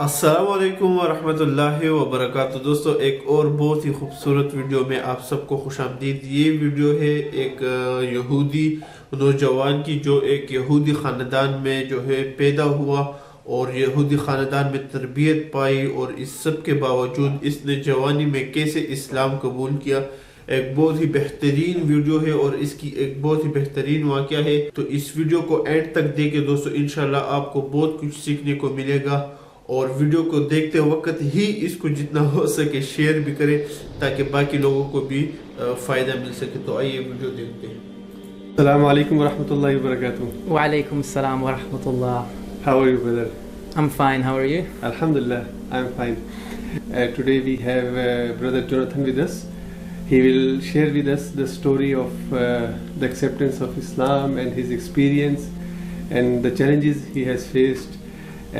अस्सलामुअलैकुम वरहमतुल्लाहि वबरकातुहू। दोस्तों, एक और बहुत ही खूबसूरत वीडियो में आप सबको खुशामदीद। ये वीडियो है एक यहूदी नौजवान की जो एक यहूदी ख़ानदान में जो है पैदा हुआ और यहूदी ख़ानदान में तरबियत पाई, और इस सब के बावजूद इसने जवानी में कैसे इस्लाम कबूल किया। एक बहुत ही बेहतरीन वीडियो है और इसकी एक बहुत ही बेहतरीन वाक़या है। तो इस वीडियो को एंड तक देखें दोस्तों, इंशाल्लाह आपको बहुत कुछ सीखने को मिलेगा। और वीडियो को देखते वक्त ही इसको जितना हो सके शेयर भी करें ताकि बाकी लोगों को भी फ़ायदा मिल सके। तो आइए वीडियो देखते हैं। Assalamu alaikum wa rahmatullahi wa barakatuh. Wa alaikum salam wa rahmatullah. How are you, brother? I'm fine, how are you? Alhamdulillah, I'm fine. Today we have brother Jonathan with us. He will share with us the story of the acceptance of Islam and his experience and the challenges he has faced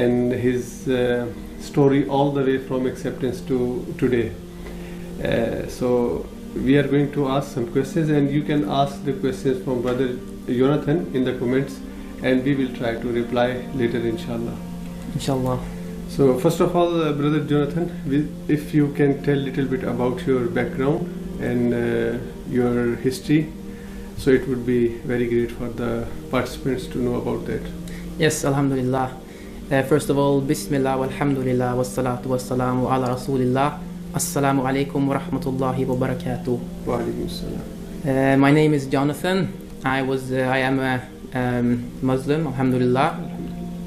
and his story all the way from acceptance to today. So we are going to ask some questions, and you can ask the questions from brother Jonathan in the comments, and we will try to reply later inshallah. Inshallah. So first of all, brother Jonathan, if you can tell a little bit about your background and your history, so it would be very great for the participants to know about that. Yes, alhamdulillah. First of all, bismillah walhamdulillah wassalatu wassalamu ala rasulillah. Assalamu alaikum wa rahmatullahi wa barakatuh. Wa alaikum salam. My name is Jonathan. I am a Muslim, alhamdulillah.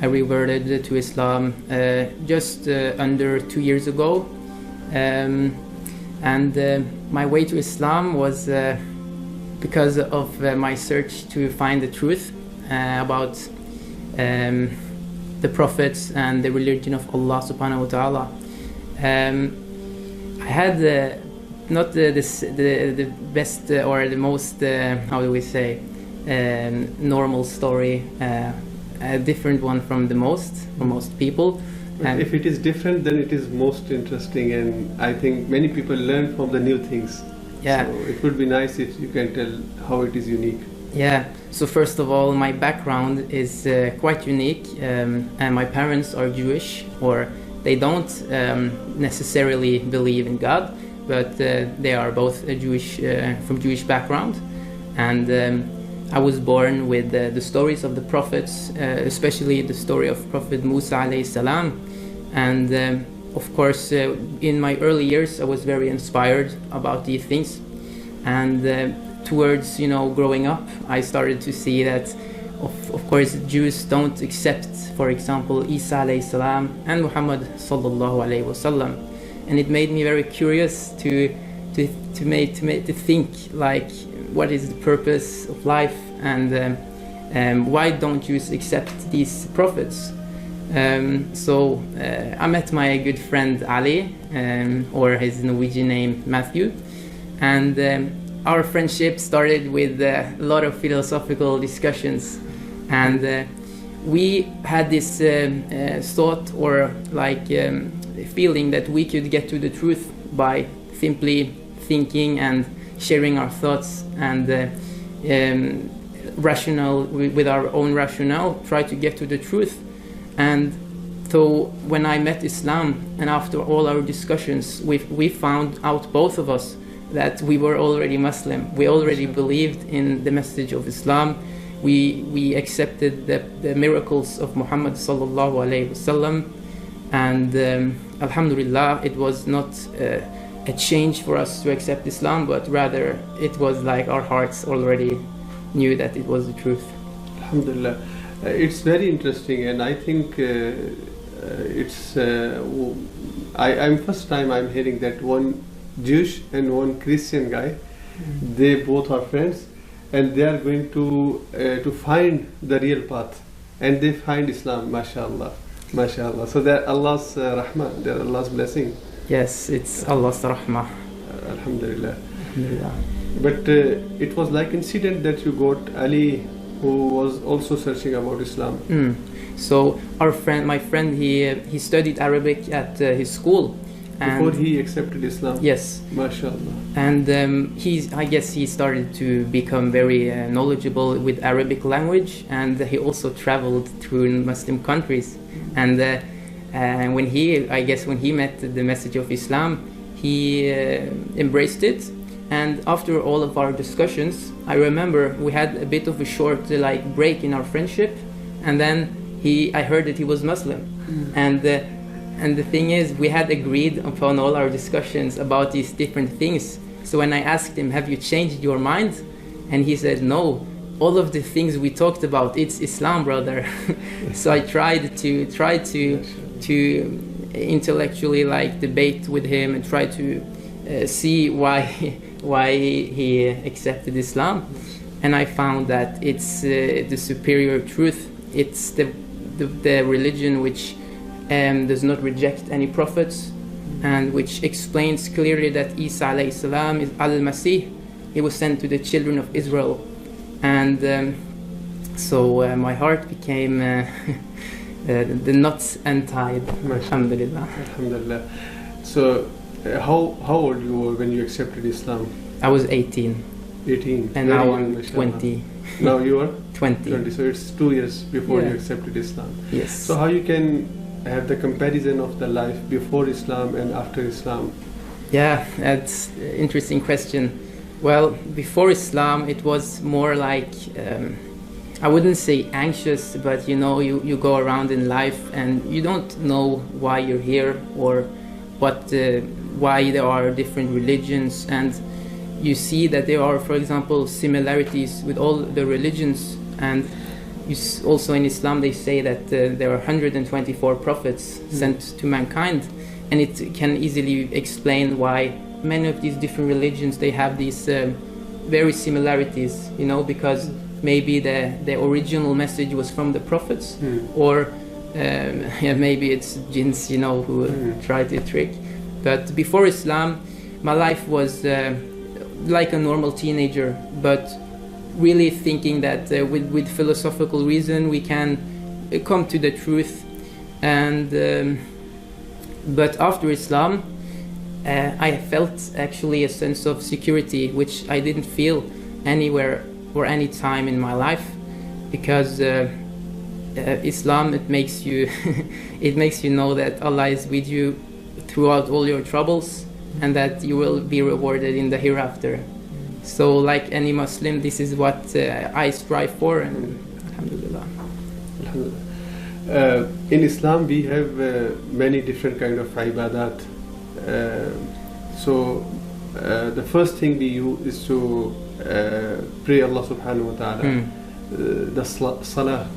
I reverted to Islam just under 2 years ago. And my way to Islam was because of my search to find the truth about the prophets and the religion of Allah subhanahu wa ta'ala. I had not the best or the most, how do we say, normal story, a different one from most people. But if it is different, then it is most interesting, and I think many people learn from the new things. Yeah. So it would be nice if you can tell how it is unique. Yeah, so first of all, my background is quite unique, and my parents are Jewish, or they don't necessarily believe in God, but they are both Jewish, from Jewish background, and I was born with the stories of the prophets, especially the story of Prophet Musa alayhi salam, and of course in my early years I was very inspired about these things, and towards growing up, I started to see that of course Jews don't accept, for example, Isa alayhi salam and Muhammad sallallahu alayhi wasallam, and it made me very curious to think like, what is the purpose of life, and why don't Jews accept these prophets? So I met my good friend Ali, or his Norwegian name Matthew, and our friendship started with a lot of philosophical discussions, and we had this thought, or like feeling that we could get to the truth by simply thinking and sharing our thoughts, and with our own rationale, try to get to the truth. And so when I met Islam, and after all our discussions, we found out, both of us, that we were already Muslim. We already believed in the message of Islam. We accepted the miracles of Muhammad sallallahu alaihi wasallam, and alhamdulillah, it was not a change for us to accept Islam, but rather it was like our hearts already knew that it was the truth. Alhamdulillah. It's very interesting, and I think it's I'm first time I'm hearing that one Jewish and one Christian guy, they both are friends, and they are going to find the real path, and they find Islam. Mashallah, mashallah. So they're Allah's rahmah, they're Allah's blessing. Yes, it's Allah's rahmah. Alhamdulillah. Alhamdulillah. But it was like incident that you got Ali, who was also searching about Islam. So my friend, he studied Arabic at his school. Before he accepted Islam? Yes. MashaAllah. And I guess he started to become very knowledgeable with Arabic language, and he also traveled through Muslim countries. And And when he met the message of Islam, he embraced it. And after all of our discussions, I remember we had a bit of a short break in our friendship, and then I heard that he was Muslim. And the thing is, we had agreed upon all our discussions about these different things. So when I asked him, have you changed your mind? And he said, no, all of the things we talked about, it's Islam, brother. So I tried to intellectually debate with him and try to see why he accepted Islam. And I found that it's the superior truth. It's the religion which does not reject any prophets, and which explains clearly that Isa alayhi salam is al-Masih. He was sent to the children of Israel. And so my heart became the knots untied. Alhamdulillah. Alhamdulillah. So how old you were when you accepted Islam? I was 18. 18. And now I'm 20. Now you are 20. 20. So it's 2 years before Yeah. you accepted Islam. Yes. So how you can have the comparison of the life before Islam and after Islam? Yeah, that's an interesting question. Well, before Islam, it was more like, I wouldn't say anxious, but you go around in life and you don't know why you're here or why there are different religions, and you see that there are, for example, similarities with all the religions. And also in Islam they say that there are 124 prophets sent to mankind, and it can easily explain why many of these different religions, they have these very similarities, because maybe the original message was from the prophets, or maybe it's jinns, who try to trick. But before Islam, my life was like a normal teenager, but really thinking that with philosophical reason we can come to the truth. And but after Islam, I felt actually a sense of security which I didn't feel anywhere or any time in my life, because Islam, it makes you it makes you know that Allah is with you throughout all your troubles, and that you will be rewarded in the hereafter. So like any Muslim, this is what I strive for, and alhamdulillah. In Islam we have many different kind of ibadat. So the first thing we do is to pray Allah subhanahu wa ta'ala, the salah.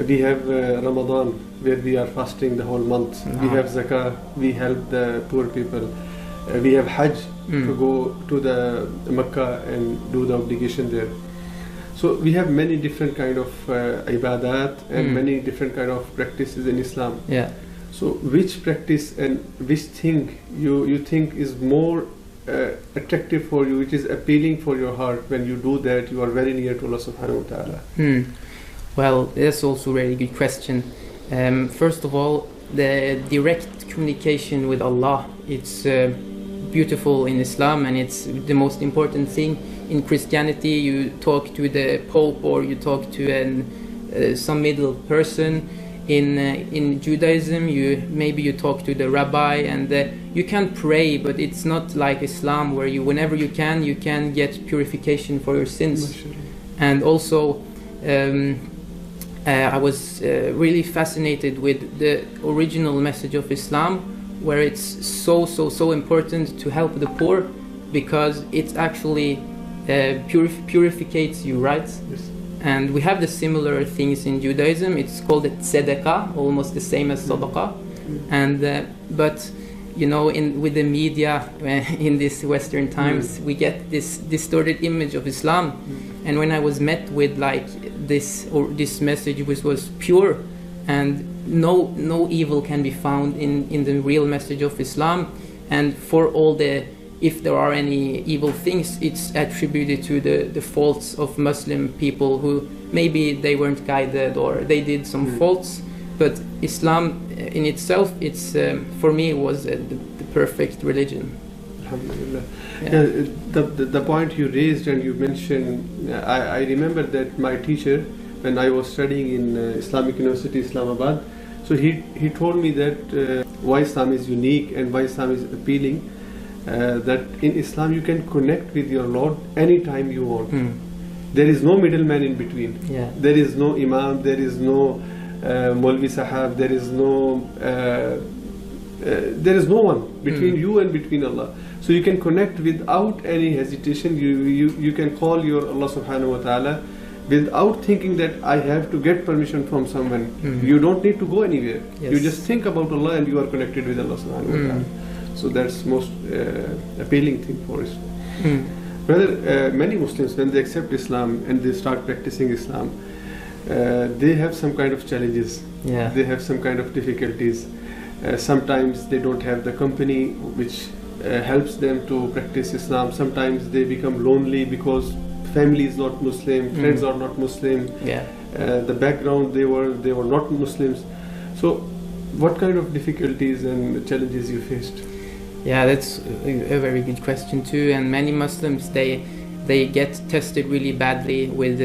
We have Ramadan, where we are fasting the whole month. We have zakah, we help the poor people. We have Hajj, to go to the Mecca and do the obligation there. So we have many different kind of ibadat and many different kind of practices in Islam. Yeah. So which practice and which thing you think is more attractive for you, which is appealing for your heart? When you do that, you are very near to Allah subhanahu wa ta'ala. Well, that's also a really good question. First of all, the direct communication with Allah, it's beautiful in Islam, and it's the most important thing. In Christianity, you talk to the Pope or you talk to some middle person. In Judaism, you talk to the rabbi, and you can pray, but it's not like Islam, where whenever you can get purification for your sins. And also, I was really fascinated with the original message of Islam, where it's so important to help the poor, because it actually purificates you, right? Yes. And we have the similar things in Judaism. It's called tzedakah, almost the same as sadaqah. And but with the media in these Western times, we get this distorted image of Islam. And when I was met with this message, which was pure, and no evil can be found in the real message of Islam, and for all if there are any evil things, it's attributed to the faults of Muslim people who maybe they weren't guided or they did some faults. But Islam in itself, it's for me, was the perfect religion. Alhamdulillah. Yeah. The point you raised and you mentioned, I remember that my teacher, when I was studying in Islamic University Islamabad, So he told me that why Islam is unique and why Islam is appealing. That in Islam you can connect with your Lord anytime you want. There is no middleman in between. Yeah. There is no imam. There is no Maulvi Sahab. There is no one between you and between Allah. So you can connect without any hesitation. You can call your Allah Subhanahu wa Taala without thinking that I have to get permission from someone. You don't need to go anywhere. Yes. You just think about Allah and you are connected with Allah Subhanahu wa Taala. So that's most appealing thing for us. Brother, many Muslims, when they accept Islam and they start practicing Islam, they have some kind of challenges. Yeah. They have some kind of difficulties. Sometimes they don't have the company which helps them to practice Islam. Sometimes they become lonely because family is not Muslim, friends are not Muslim. Yeah. The background they were not Muslims. So, what kind of difficulties and challenges you faced? Yeah, that's a very good question too. And many Muslims they get tested really badly with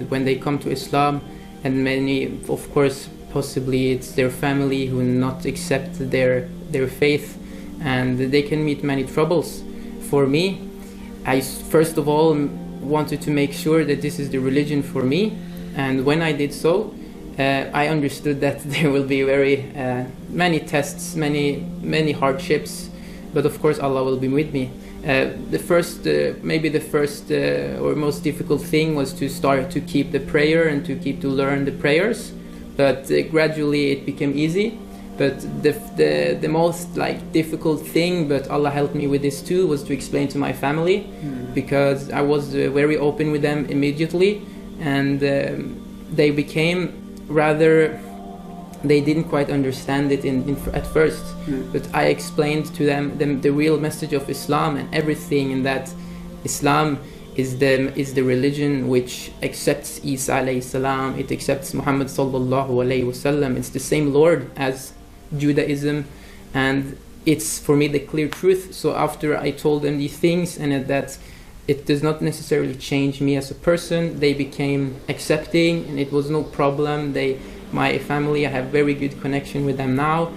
when they come to Islam, and many, of course, possibly it's their family who not accept their faith, and they can meet many troubles. For me, I first of all wanted to make sure that this is the religion for me, and when I did so, I understood that there will be very many tests, many hardships. But of course, Allah will be with me. Maybe the first or most difficult thing was to start to keep the prayer and to learn the prayers. But gradually it became easy. But the most difficult thing, but Allah helped me with this too, was to explain to my family, because I was very open with them immediately, and they became rather. They didn't quite understand it at first, but I explained to them the real message of Islam and everything, and that Islam is the religion which accepts Isa alayhi salam, it accepts Muhammad sallallahu alayhi wasallam. It's the same Lord as Judaism, and it's for me the clear truth. So after I told them these things, and that it does not necessarily change me as a person, they became accepting, and it was no problem. My family, I have very good connection with them now.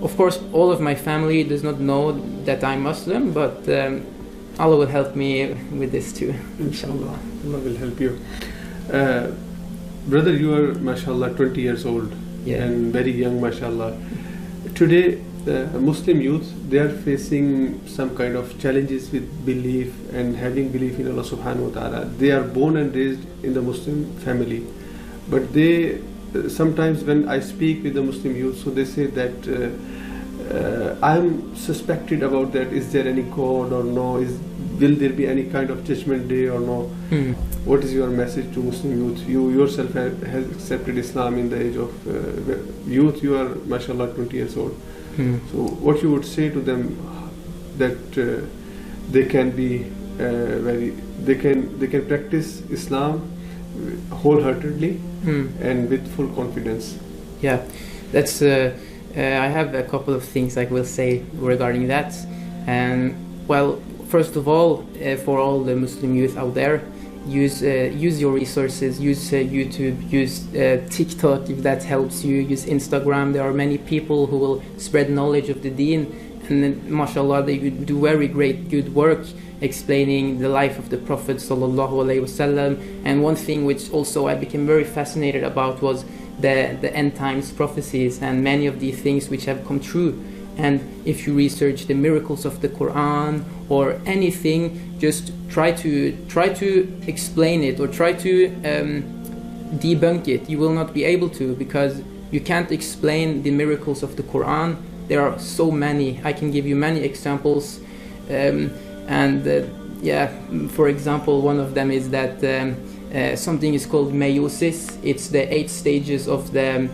Of course, all of my family does not know that I'm Muslim, but Allah will help me with this too, inshallah. Allah will help you. Brother, you are, mashallah, 20 years old, and very young, mashallah. Today, Muslim youth, they are facing some kind of challenges with belief and having belief in Allah subhanahu wa ta'ala. They are born and raised in the Muslim family, but they sometimes when I speak with the Muslim youth, so they say that I'm suspected about that. Is there any God or no? Will there be any kind of judgment day or no? What is your message to Muslim youth? You yourself has accepted Islam in the age of youth. You are, mashallah, 20 years old. So what you would say to them that they can be they can practice Islam wholeheartedly and with full confidence? Yeah, that's I have a couple of things I will say regarding that. Well, first of all, for all the Muslim youth out there, use your resources, use YouTube, use TikTok if that helps you, use Instagram. There are many people who will spread knowledge of the deen, and then, mashallah, they do very good work explaining the life of the Prophet sallallahu alaihi wasallam. And one thing which also I became very fascinated about was the end times prophecies and many of the things which have come true. And if you research the miracles of the Quran or anything, just try to explain it or try to debunk it. You will not be able to, because you can't explain the miracles of the Quran. There are so many. I can give you many examples. For example, one of them is that something is called meiosis. It's the 8 stages of the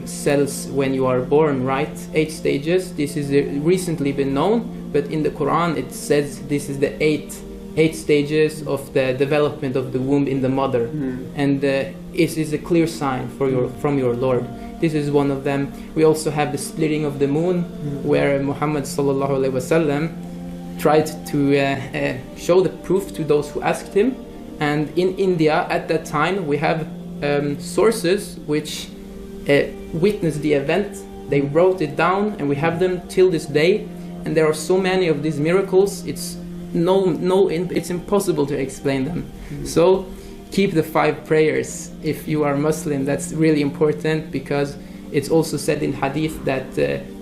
cells when you are born, right? 8 stages. This is recently been known, but in the Quran it says this is the 8 stages of the development of the womb in the mother, and it is a clear sign from your Lord. This is one of them. We also have the splitting of the moon, where Muhammad sallallahu alaihi wasallam tried to show the proof to those who asked him. And in India at that time we have sources which witnessed the event. They wrote it down, and we have them till this day. And there are so many of these miracles. It's impossible to explain them. So keep the 5 prayers if you are Muslim. That's really important, because it's also said in hadith that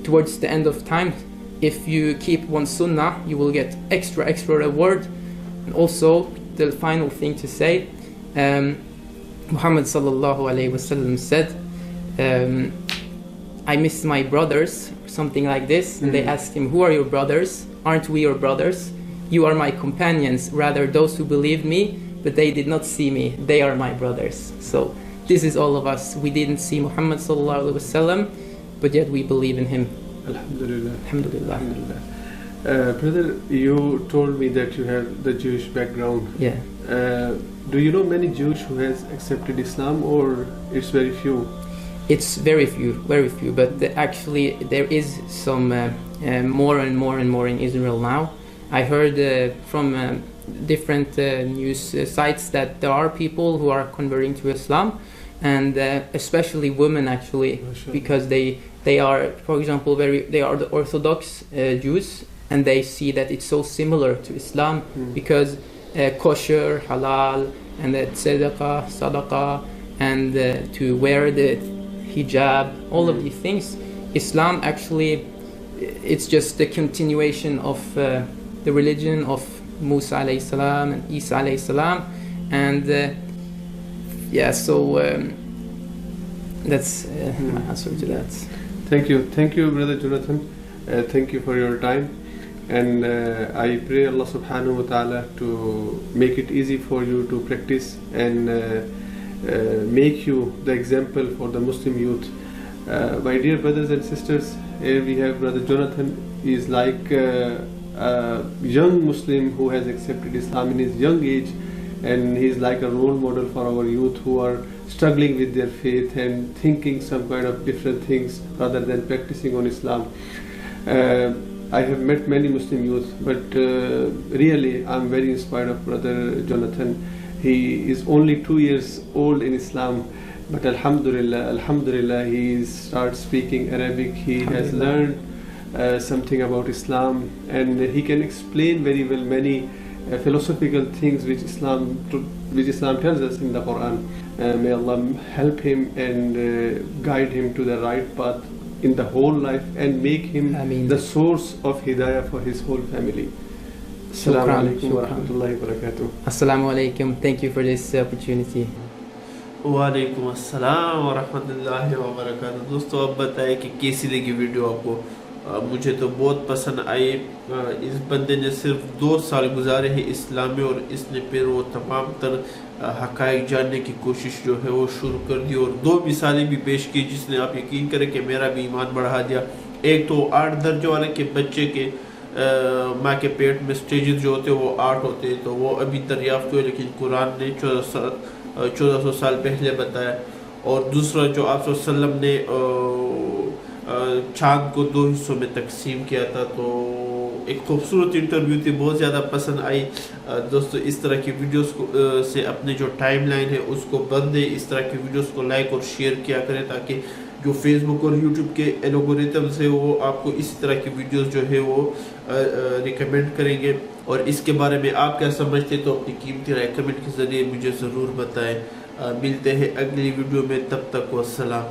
towards the end of time, if you keep one sunnah, you will get extra reward. And also, the final thing to say, Muhammad sallallahu alaihi wasallam said, I miss my brothers, something like this. And they asked him, who are your brothers? Aren't we your brothers? You are my companions, rather those who believed me, but they did not see me. They are my brothers. So this is all of us. We didn't see Muhammad sallallahu alaihi wasallam, but yet we believe in him. Alhamdulillah. Alhamdulillah. Alhamdulillah. Brother, you told me that you have the Jewish background. Yeah. Do you know many Jews who has accepted Islam, or it's very few? It's very few, but actually there is some more and more in Israel now. I heard from different news sites that there are people who are converting to Islam, and especially women actually, because they are, for example, they are the Orthodox Jews, and they see that it's so similar to Islam because kosher, halal, and the sadaqah, and to wear the hijab, all of these things. Islam actually, it's just the continuation of the religion of Musa alayhi salam and Isa alayhi salam, and that's my answer to that. Thank you, Brother Jonathan. Thank you for your time, and I pray Allah subhanahu wa ta'ala to make it easy for you to practice and make you the example for the Muslim youth. My dear brothers and sisters, here we have Brother Jonathan. He is like a young Muslim who has accepted Islam in his young age, and he is like a role model for our youth who are struggling with their faith and thinking some kind of different things rather than practicing on Islam. I have met many Muslim youth, but really I'm very inspired of Brother Jonathan. He is only 2 years old in Islam, but Alhamdulillah, he starts speaking Arabic. He has learned something about Islam, and he can explain very well many philosophical things which Islam tells us in the Quran. May Allah help him and guide him to the right path in the whole life, and make him the source of hidayah for his whole family. Assalamu alaikum wa rahmatullahi wa barakatuh. Assalamu alaikum. Thank you for this opportunity. वालेकुम अस्सलाम व रहमतुल्लाहि व बरकातहू। दोस्तों, अब बताएं कि कैसी लगी वीडियो आपको। मुझे तो बहुत पसंद आई। इस बंदे ने सिर्फ 2 साल गुजारे हैं इस्लाम में, और इसने फिर वो तमाम तर हक़ाइक़ जानने की कोशिश जो है वो शुरू कर दी, और 2 मिसालें भी पेश की जिसने आप यकीन करें कि मेरा भी ईमान बढ़ा दिया। एक तो 8 दर्जे वाले के बच्चे के माँ के पेट में स्टेजेस जो होते हैं वो 8 होते हैं, तो वो अभी दरियाफ्त हुए, लेकिन कुरान ने 1400 साल पहले बताया। और दूसरा जो आप सल्लम ने चाँद को 2 हिस्सों में तकसीम किया था, तो एक खूबसूरत इंटरव्यू थी, बहुत ज़्यादा पसंद आई। दोस्तों, इस तरह की वीडियोस को से अपने जो टाइमलाइन है उसको भर दें। इस तरह की वीडियोस को लाइक और शेयर किया करें, ताकि जो फेसबुक और यूट्यूब के एल्गोरिथम्स है वो आपको इसी तरह की वीडियोस जो है वो रिकमेंड करेंगे। और इसके बारे में आप क्या समझते तो अपनी कीमती राय कमेंट के ज़रिए मुझे ज़रूर बताएं। मिलते हैं अगली वीडियो में, तब तक वस्सलाम।